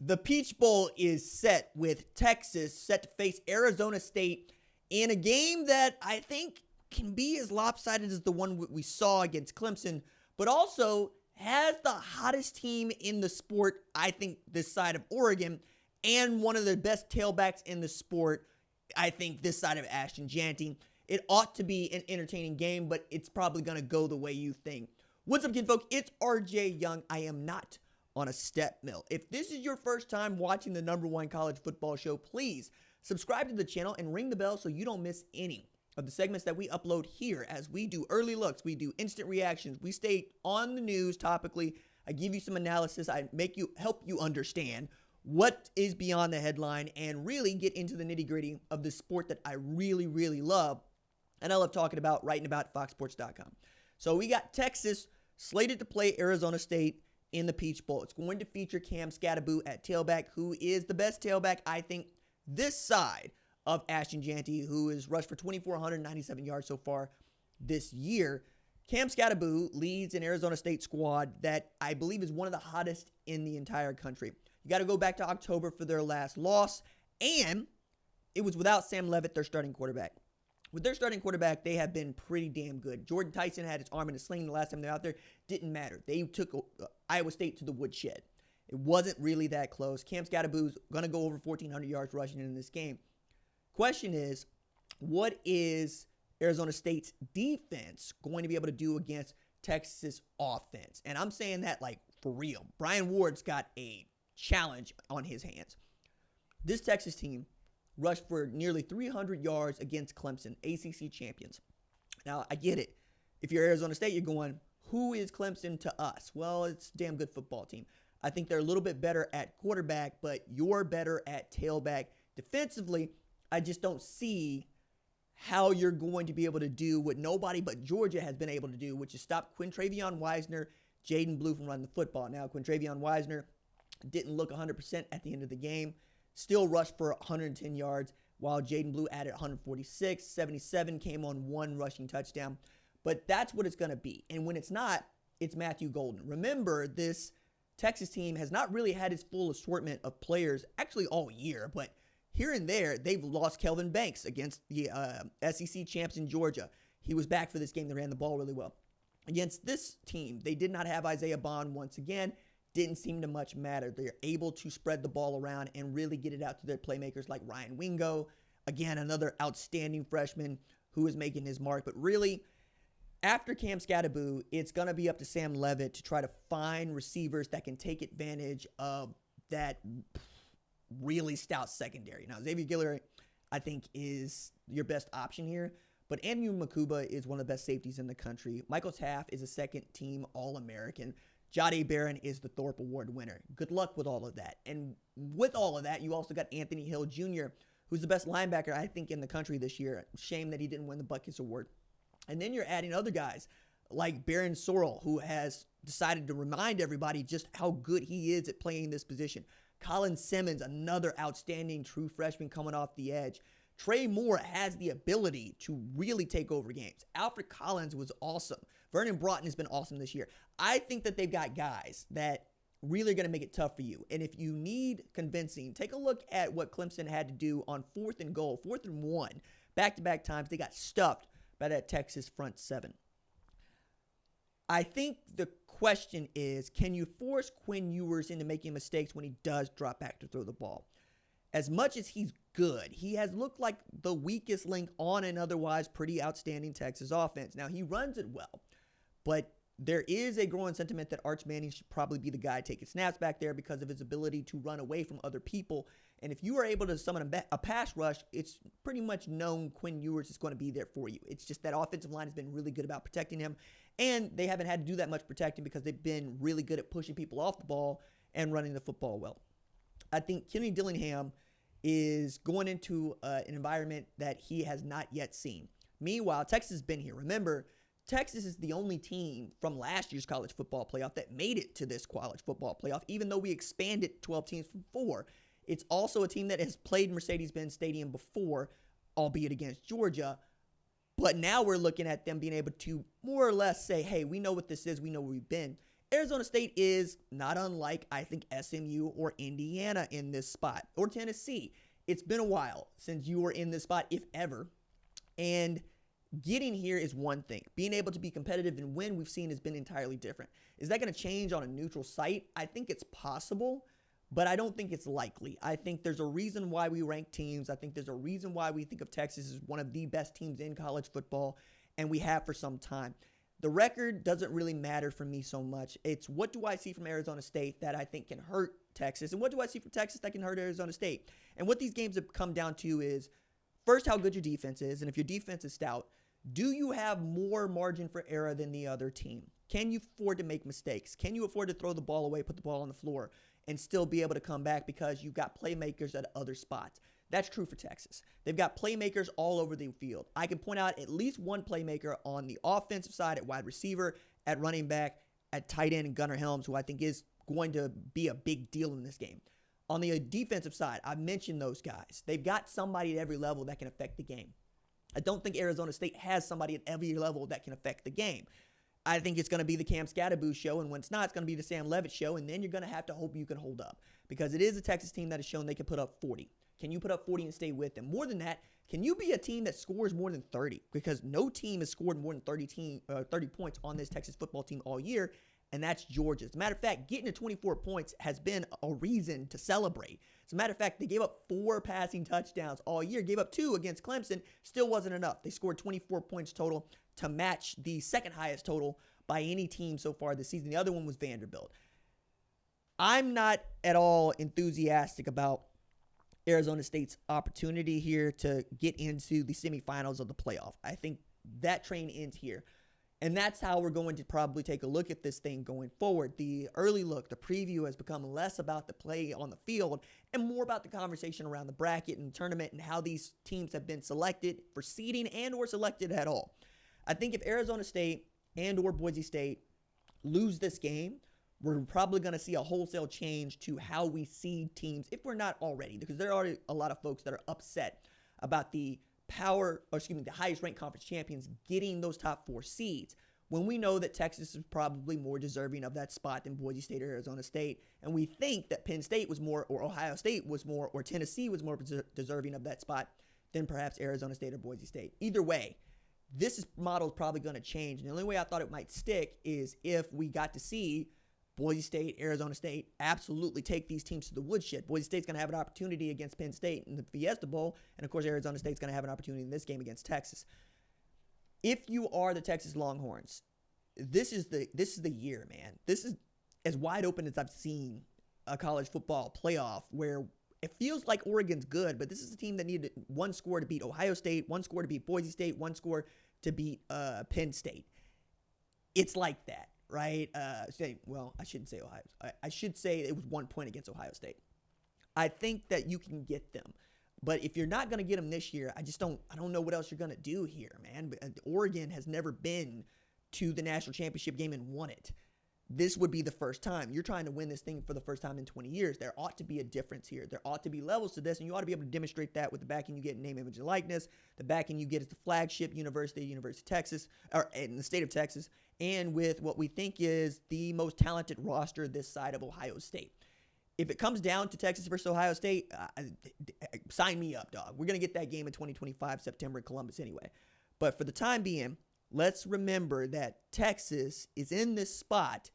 The Peach Bowl is set with Texas set to face Arizona State in a game that I think can be as lopsided as the one we saw against Clemson, but also has the hottest team in the sport, I think, this side of Oregon, and one of the best tailbacks in the sport, I think, this side of Ashton Jeanty. It ought to be an entertaining game, but it's probably going to go the way you think. What's up, kinfolk? It's RJ Young. I am not on a step mill. If this is your first time watching the #1 college football show, please subscribe to the channel and ring the bell so you don't miss any of the segments that we upload here, as we do early looks, we do instant reactions, we stay on the news topically. I give you some analysis, I help you understand what is beyond the headline and really get into the nitty-gritty of the sport that I really, really love, and I love talking about, writing about, foxsports.com. So we got Texas slated to play Arizona State in the Peach Bowl. It's going to feature Cam Skattebo at tailback, who is the best tailback, I think, this side of Ashton Jeanty, who has rushed for 2,497 yards so far this year. Cam Skattebo leads an Arizona State squad that I believe is one of the hottest in the entire country. You got to go back to October for their last loss, and it was without Sam Leavitt, their starting quarterback. With their starting quarterback, they have been pretty damn good. Jordan Tyson had his arm in a sling the last time they were out there. Didn't matter. They took Iowa State to the woodshed. It wasn't really that close. Cam Skattebo's going to go over 1,400 yards rushing in this game. Question is, what is Arizona State's defense going to be able to do against Texas offense? And I'm saying that like for real. Brian Ward's got a challenge on his hands. This Texas team rushed for nearly 300 yards against Clemson, ACC champions. Now, I get it. If you're Arizona State, you're going, who is Clemson to us? Well, it's a damn good football team. I think they're a little bit better at quarterback, but you're better at tailback. Defensively, I just don't see how you're going to be able to do what nobody but Georgia has been able to do, which is stop Quintravion Wisener, Jaden Blue from running the football. Now, Quintravion Wisener didn't look 100% at the end of the game, still rushed for 110 yards, while Jaden Blue added 146. 77 came on one rushing touchdown. But that's what it's going to be. And when it's not, it's Matthew Golden. Remember, this Texas team has not really had its full assortment of players actually all year, but here and there, they've lost Kelvin Banks against the SEC champs in Georgia. He was back for this game. They ran the ball really well. Against this team, they did not have Isaiah Bond once again. Didn't seem to much matter. They're able to spread the ball around and really get it out to their playmakers like Ryan Wingo. Again, another outstanding freshman who is making his mark. But really, after Cam Skattebo, it's going to be up to Sam Leavitt to try to find receivers that can take advantage of that really stout secondary. Now, Xavier Guillory, I think, is your best option here. But Andrew Makuba is one of the best safeties in the country. Michael Taft is a second-team All-American. Jahdae Barron is the Thorpe Award winner. Good luck with all of that. And with all of that, you also got Anthony Hill Jr., who's the best linebacker, I think, in the country this year. Shame that he didn't win the Butkus Award. And then you're adding other guys like Baron Sorrell, who has decided to remind everybody just how good he is at playing this position. Colin Simmons, another outstanding true freshman coming off the edge. Trey Moore has the ability to really take over games. Alfred Collins was awesome. Vernon Broughton has been awesome this year. I think that they've got guys that really are going to make it tough for you. And if you need convincing, take a look at what Clemson had to do on 4th and goal, 4th and 1. Back-to-back times, they got stuffed by that Texas front seven. I think the question is, can you force Quinn Ewers into making mistakes when he does drop back to throw the ball? As much as he's good, he has looked like the weakest link on an otherwise pretty outstanding Texas offense. Now, he runs it well, but there is a growing sentiment that Arch Manning should probably be the guy taking snaps back there because of his ability to run away from other people. And if you are able to summon a pass rush, it's pretty much known Quinn Ewers is going to be there for you. It's just that offensive line has been really good about protecting him, and they haven't had to do that much protecting because they've been really good at pushing people off the ball and running the football well. I think Kenny Dillingham is going into an environment that he has not yet seen. Meanwhile, Texas has been here. Remember, Texas is the only team from last year's college football playoff that made it to this college football playoff, even though we expanded 12 teams from 4. It's also a team that has played Mercedes-Benz Stadium before, albeit against Georgia. But now we're looking at them being able to more or less say, hey, we know what this is. We know where we've been. Arizona State is not unlike, I think, SMU or Indiana in this spot, or Tennessee. It's been a while since you were in this spot, if ever. And getting here is one thing. Being able to be competitive and win, we've seen, has been entirely different. Is that going to change on a neutral site? I think it's possible, but I don't think it's likely. I think there's a reason why we rank teams. I think there's a reason why we think of Texas as one of the best teams in college football, and we have for some time. The record doesn't really matter for me so much. It's what do I see from Arizona State that I think can hurt Texas, and what do I see from Texas that can hurt Arizona State? And what these games have come down to is, first, how good your defense is, and if your defense is stout, do you have more margin for error than the other team? Can you afford to make mistakes? Can you afford to throw the ball away, put the ball on the floor, and still be able to come back because you've got playmakers at other spots? That's true for Texas. They've got playmakers all over the field. I can point out at least one playmaker on the offensive side at wide receiver, at running back, at tight end, and Gunnar Helms, who I think is going to be a big deal in this game. On the defensive side, I've mentioned those guys. They've got somebody at every level that can affect the game. I don't think Arizona State has somebody at every level that can affect the game. I think it's going to be the Cam Scatterboo show, and when it's not, it's going to be the Sam Levitt show, and then you're going to have to hope you can hold up, because it is a Texas team that has shown they can put up 40. Can you put up 40 and stay with them? More than that, can you be a team that scores more than 30? Because no team has scored more than 30 points on this Texas football team all year, and that's Georgia. As a matter of fact, getting to 24 points has been a reason to celebrate. As a matter of fact, they gave up 4 passing touchdowns all year, gave up 2 against Clemson, still wasn't enough. They scored 24 points total to match the second highest total by any team so far this season. The other one was Vanderbilt. I'm not at all enthusiastic about Arizona State's opportunity here to get into the semifinals of the playoff. I think that train ends here. And that's how we're going to probably take a look at this thing going forward. The early look, the preview, has become less about the play on the field and more about the conversation around the bracket and tournament and how these teams have been selected for seeding and or selected at all. I think if Arizona State and or Boise State lose this game, we're probably going to see a wholesale change to how we seed teams, if we're not already, because there are already a lot of folks that are upset about the the highest ranked conference champions getting those top 4 seeds, when we know that Texas is probably more deserving of that spot than Boise State or Arizona State. And we think that Penn State was more, or Ohio State was more, or Tennessee was more deserving of that spot than perhaps Arizona State or Boise State. Either way, this model is probably going to change. And the only way I thought it might stick is if we got to see Boise State, Arizona State absolutely take these teams to the woodshed. Boise State's going to have an opportunity against Penn State in the Fiesta Bowl, and of course Arizona State's going to have an opportunity in this game against Texas. If you are the Texas Longhorns, this is the year, man. This is as wide open as I've seen a college football playoff, where it feels like Oregon's good, but this is a team that needed 1 score to beat Ohio State, 1 score to beat Boise State, 1 score to beat Penn State. It's like that. Right? I shouldn't say Ohio. I should say it was 1 point against Ohio State. I think that you can get them. But if you're not going to get them this year, I don't know what else you're going to do here, man. Oregon has never been to the national championship game and won it. This would be the first time. You're trying to win this thing for the first time in 20 years. There ought to be a difference here. There ought to be levels to this, and you ought to be able to demonstrate that with the backing you get in name, image, and likeness. The backing you get is the flagship University of Texas, or in the state of Texas, and with what we think is the most talented roster this side of Ohio State. If it comes down to Texas versus Ohio State, sign me up, dog. We're going to get that game in 2025, September in Columbus anyway. But for the time being, let's remember that Texas is in this spot,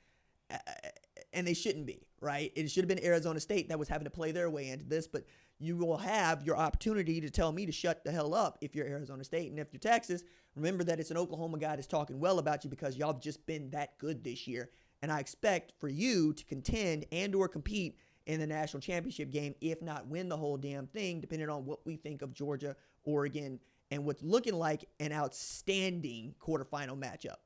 and they shouldn't be, right? It should have been Arizona State that was having to play their way into this, but you will have your opportunity to tell me to shut the hell up if you're Arizona State. And if you're Texas, remember that it's an Oklahoma guy that's talking well about you because y'all have just been that good this year. And I expect for you to contend and or compete in the national championship game, if not win the whole damn thing, depending on what we think of Georgia, Oregon, and what's looking like an outstanding quarterfinal matchup.